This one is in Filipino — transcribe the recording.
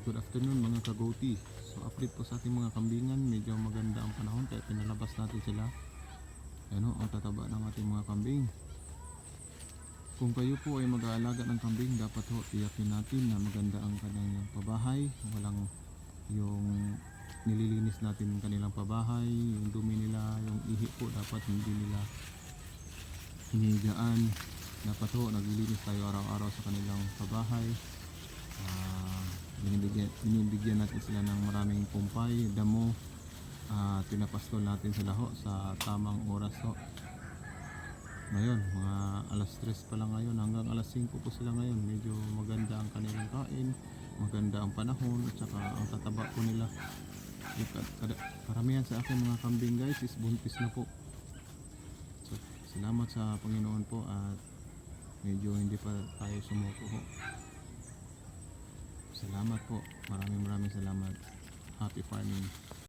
Good afternoon mga kagoti. So update po sa ating mga kambingan. Medyo maganda ang panahon kaya pinalabas natin sila. Ano ang tataba ng ating mga kambing. Kung kayo po ay mag-aalaga ng kambing, dapat ho tiyakin natin na maganda ang kanilang pabahay. Walang yung nililinis natin ng kanilang pabahay, yung dumi nila, yung ihi po dapat hindi nila hinigaan. Dapat ho naglilinis tayo araw-araw sa kanilang pabahay. Binibigyan natin sila ng maraming pumpay, damo, pinapastol natin sila ho sa tamang oras ho. Ngayon mga alas 3 pa lang ngayon, hanggang alas 5 po sila ngayon. Medyo maganda ang kanilang kain, maganda ang panahon, at saka ang tataba po nila. Karamihan sa akin mga kambing guys is buntis na po. So salamat sa Panginoon po at medyo hindi pa tayo sumuko ho. Salamat po, maraming salamat. Happy farming.